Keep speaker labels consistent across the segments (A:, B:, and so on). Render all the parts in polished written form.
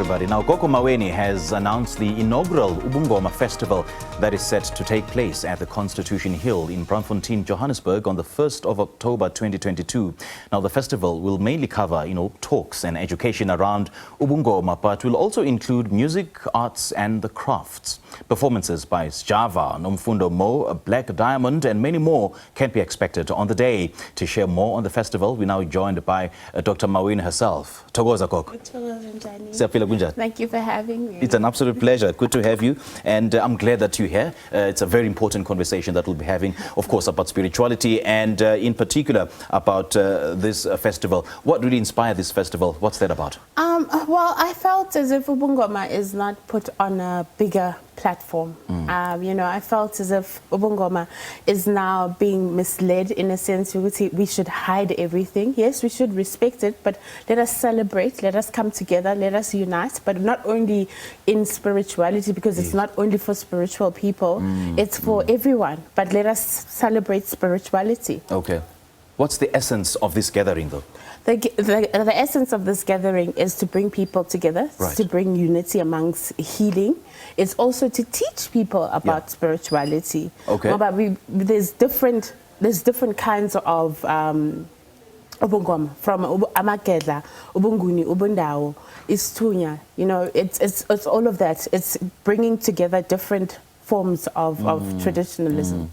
A: everybody. Now, Gogo Maweni has announced the inaugural Ubungoma Festival that is set to take place at the Constitution Hill in Braamfontein, Johannesburg on the 1st of October 2022. Now, the festival will mainly cover, talks and education around Ubungoma, but will also include music, arts and the crafts. Performances by Sjava, Nomfundo Moh, Blaq Diamond and many more can be expected on the day. To share more on the festival, we're now joined by Dr Maweni herself. Thokoza Gogo.
B: Thank you for having me.
A: It's an absolute pleasure. Good to have you. And I'm glad that you're here. It's a very important conversation that we'll be having, of course, about spirituality and in particular about this festival. What really inspired this festival? What's that about?
B: Well, I felt as if Ubungoma is not put on a bigger platform. I felt as if Ubungoma is now being misled in a sense. We should hide everything. Yes, we should respect it, but let us celebrate, let us come together, let us unite, but not only in spirituality, because it's not only for spiritual people, it's for everyone, but let us celebrate spirituality.
A: Okay. What's the essence of this gathering, though?
B: The essence of this gathering is to bring people together, to bring unity amongst healing. It's also to teach people about spirituality.
A: Okay.
B: But there's different kinds of Ubungoma, from Amakedla, Ubunguni, Ubundawo, Istunya. It's all of that. It's bringing together different forms of traditionalism.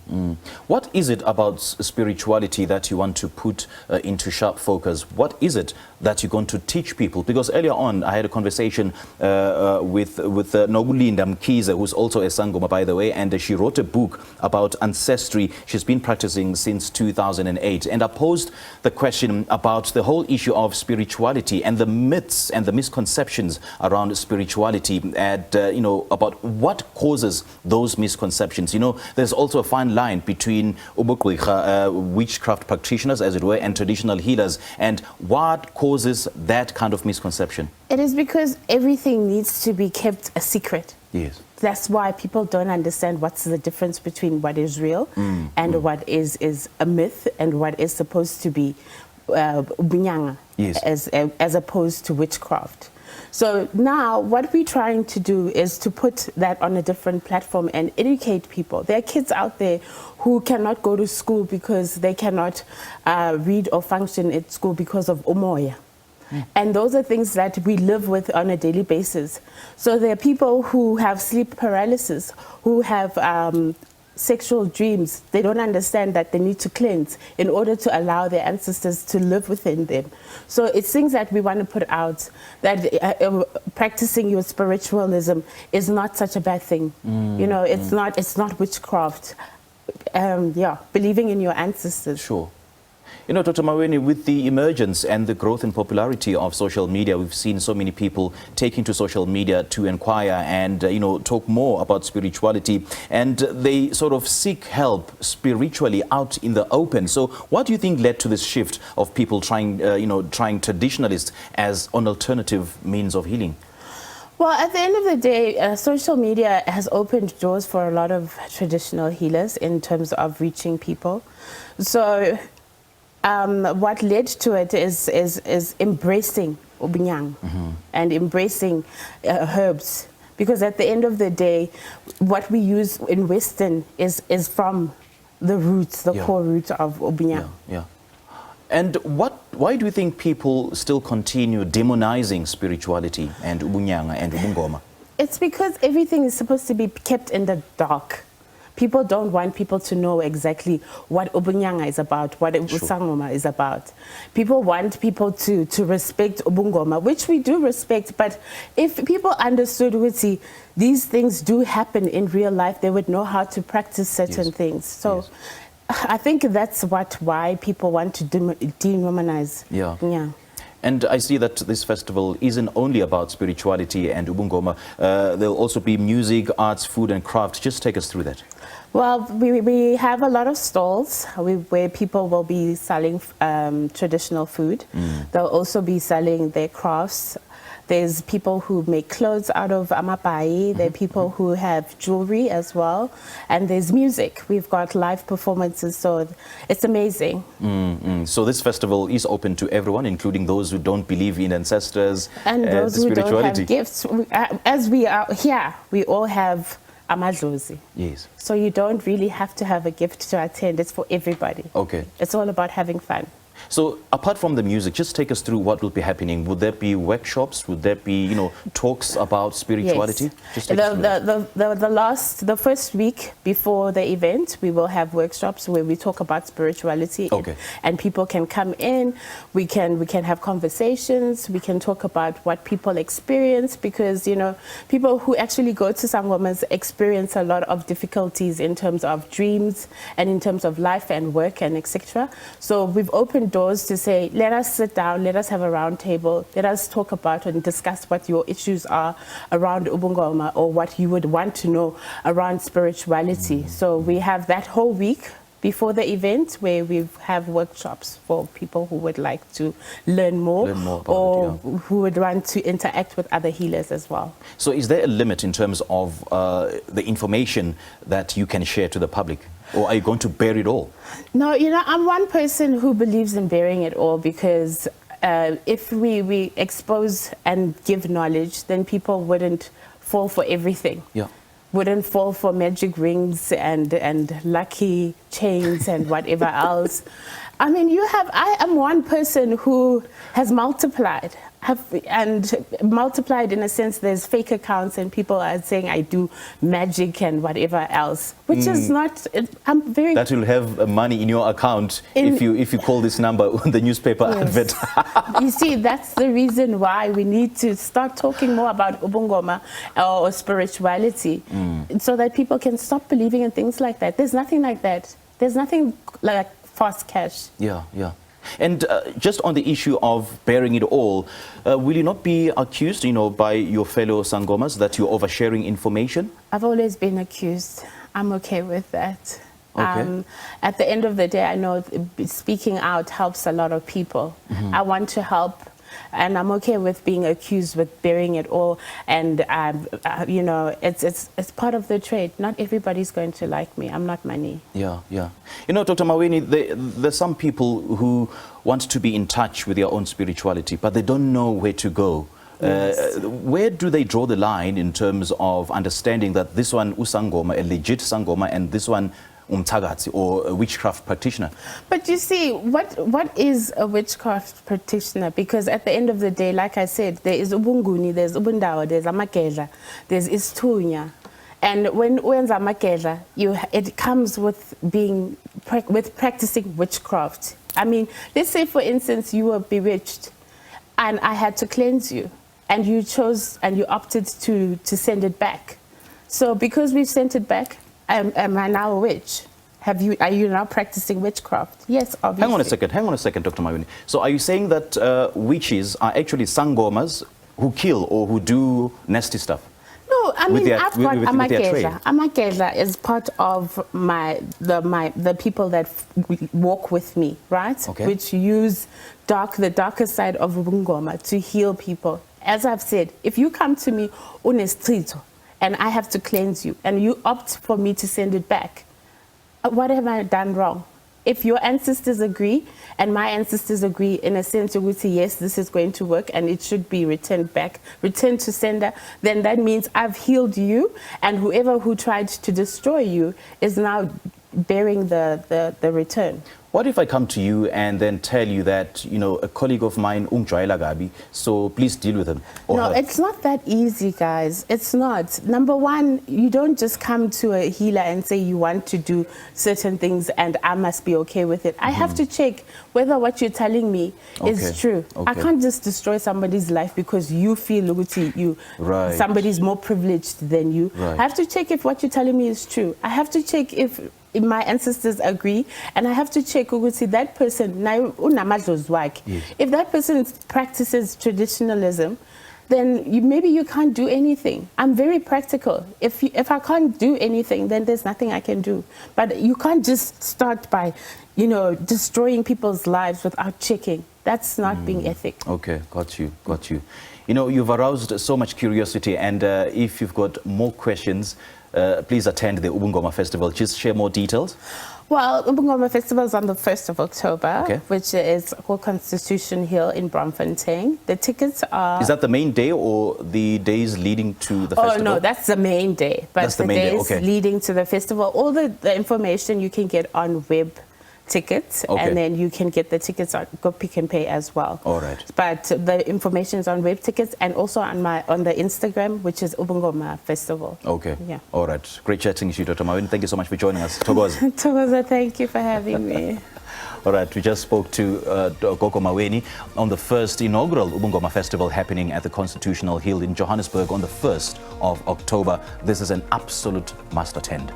A: What is it about spirituality that you want to put into sharp focus? What is it that you're going to teach people? Because earlier on I had a conversation with Nogulinda Mkiza, who's also a Sangoma, by the way, and she wrote a book about ancestry. She's been practicing since 2008, and I posed the question about the whole issue of spirituality and the myths and the misconceptions around spirituality, and about what causes those misconceptions. There's also a fine line between witchcraft practitioners, as it were, and traditional healers. And what causes that kind of misconception?
B: It is because everything needs to be kept a secret.
A: Yes.
B: That's why people don't understand what's the difference between what is real and what is a myth and what is supposed to be bunyanga, as opposed to witchcraft. So now what we're trying to do is to put that on a different platform and educate people. There are kids out there who cannot go to school because they cannot read or function at school because of umoya. And those are things that we live with on a daily basis. So there are people who have sleep paralysis, who have sexual dreams. They don't understand that they need to cleanse in order to allow their ancestors to live within them. So it's things that we want to put out, that practicing your spiritualism is not such a bad thing. It's not witchcraft. Believing in your ancestors.
A: Sure. Dr. Maweni, with the emergence and the growth and popularity of social media, we've seen so many people taking to social media to inquire and, talk more about spirituality, and they sort of seek help spiritually out in the open. So what do you think led to this shift of people trying traditionalists as an alternative means of healing?
B: Well, at the end of the day, social media has opened doors for a lot of traditional healers in terms of reaching people. So what led to it is embracing ubunyang and embracing herbs, because at the end of the day, what we use in Western is from the roots, the core roots of ubunyang.
A: And why do you think people still continue demonizing spirituality and ubunyanga and ubungoma?
B: It's because everything is supposed to be kept in the dark. People don't want people to know exactly what Ubunyanga is about, what Usangoma is about. People want people to respect Ubungoma, which we do respect, but if people understood these things do happen in real life, they would know how to practice certain things. So I think that's why people want to demonize.
A: And I see that this festival isn't only about spirituality and Ubungoma. There'll also be music, arts, food and craft. Just take us through that.
B: Well, we have a lot of stalls where people will be selling traditional food. They'll also be selling their crafts. There's people who make clothes out of amapai. There are people who have jewelry as well. And there's music. We've got live performances, so it's amazing.
A: So this festival is open to everyone, including those who don't believe in ancestors
B: and those who don't have gifts. As we are here, we all have amadlozi.
A: Yes.
B: So you don't really have to have a gift to attend. It's for everybody.
A: Okay.
B: It's all about having fun.
A: So apart from the music, just take us through what will be happening. Would there be workshops? Would there be, talks about spirituality?
B: Yes.
A: Just take us through
B: The first week before the event, we will have workshops where we talk about spirituality.
A: Okay.
B: And people can come in. We can have conversations. We can talk about what people experience, because people who actually go to sangomas experience a lot of difficulties in terms of dreams and in terms of life and work and etc. So we've opened doors to say, let us sit down, let us have a round table, let us talk about and discuss what your issues are around Ubungoma, or what you would want to know around spirituality. So we have that whole week before the event where we have workshops for people who would like to learn more or who would want to interact with other healers as well.
A: So is there a limit in terms of the information that you can share to the public? Or are you going to bear it all?
B: No, I'm one person who believes in bearing it all, because if we expose and give knowledge, then people wouldn't fall for everything.
A: Yeah.
B: Wouldn't fall for magic rings and lucky chains and whatever else. I mean, I am one person who has multiplied. Multiplied in a sense. There's fake accounts and people are saying I do magic and whatever else, which is not. I'm very.
A: That will have money in your account if you call this number on the newspaper advert.
B: You see, that's the reason why we need to start talking more about Ubungoma or spirituality, so that people can stop believing in things like that. There's nothing like that. There's nothing like fast cash.
A: Yeah. And just on the issue of bearing it all, will you not be accused, by your fellow Sangomas that you're oversharing information?
B: I've always been accused. I'm okay with that.
A: Okay.
B: At the end of the day, I know speaking out helps a lot of people. I want to help, and I'm okay with being accused with bearing it all. And it's part of the trade. Not everybody's going to like me. I'm not money.
A: Yeah. Dr Maweni, there's some people who want to be in touch with their own spirituality, but they don't know where to go. Yes. Where do they draw the line in terms of understanding that this one usangoma, a legit sangoma, and this one umtagati, or a witchcraft practitioner?
B: But you see, what is a witchcraft practitioner? Because at the end of the day, like I said, there is ubunguni, there's ubundawa, there's amakela, there's istunya. And when amakela, it comes with practicing witchcraft. I mean, let's say for instance you were bewitched and I had to cleanse you, and you chose and you opted to send it back. So because we sent it back, am I now a witch? Are you now practicing witchcraft? Yes, obviously.
A: Hang on a second, Dr. Maweni. So are you saying that witches are actually sangomas who kill or who do nasty stuff?
B: No, I mean, I've got amakela. Amakela is part of the people that walk with me, right?
A: Okay.
B: Which use the darker side of Ubungoma to heal people. As I've said, if you come to me unestrito and I have to cleanse you and you opt for me to send it back, what have I done wrong? If your ancestors agree and my ancestors agree, in a sense, you would say, yes, this is going to work and it should be returned back, returned to sender, then that means I've healed you, and whoever who tried to destroy you is now bearing the return.
A: What if I come to you and then tell you that, a colleague of mine, Gabi, so please deal with him?
B: No, it's not that easy, guys. It's not. Number one, you don't just come to a healer and say you want to do certain things and I must be okay with it. I have to check whether what you're telling me is true. I can't just destroy somebody's life because you feel somebody's more privileged than you. I have to check if what you're telling me is true. I have to check if my ancestors agree, and I have to check ukuthi that person if that person practices traditionalism, then maybe you can't do anything. I'm very practical. If I can't do anything, then there's nothing I can do. But you can't just start by you know, destroying people's lives without checking. That's not being ethical.
A: Okay, got you, got you. You know, you've aroused so much curiosity, and if you've got more questions, please attend the Ubungoma Festival. Just share more details.
B: Well, Ubungoma Festival is on the 1st of October,
A: okay,
B: which is called Constitution Hill in Braamfontein. The tickets are...
A: Is that the main day or the days leading to the festival?
B: Oh, no, that's the main day. But
A: that's the main day, okay.
B: Leading to the festival, all the information you can get on web tickets,
A: okay,
B: and then you can get the tickets on Go Pick and Pay as well.
A: All right.
B: But the information is on web tickets and also on the Instagram, which is Ubungoma Festival.
A: Okay.
B: Yeah.
A: All right. Great chatting with you, Dr Maweni. Thank you so much for joining us. Thokoza.
B: Thokoza, thank you for having me.
A: All right, we just spoke to Gogo Maweni on the first inaugural Ubungoma Festival happening at the Constitutional Hill in Johannesburg on the 1st of October. This is an absolute must attend.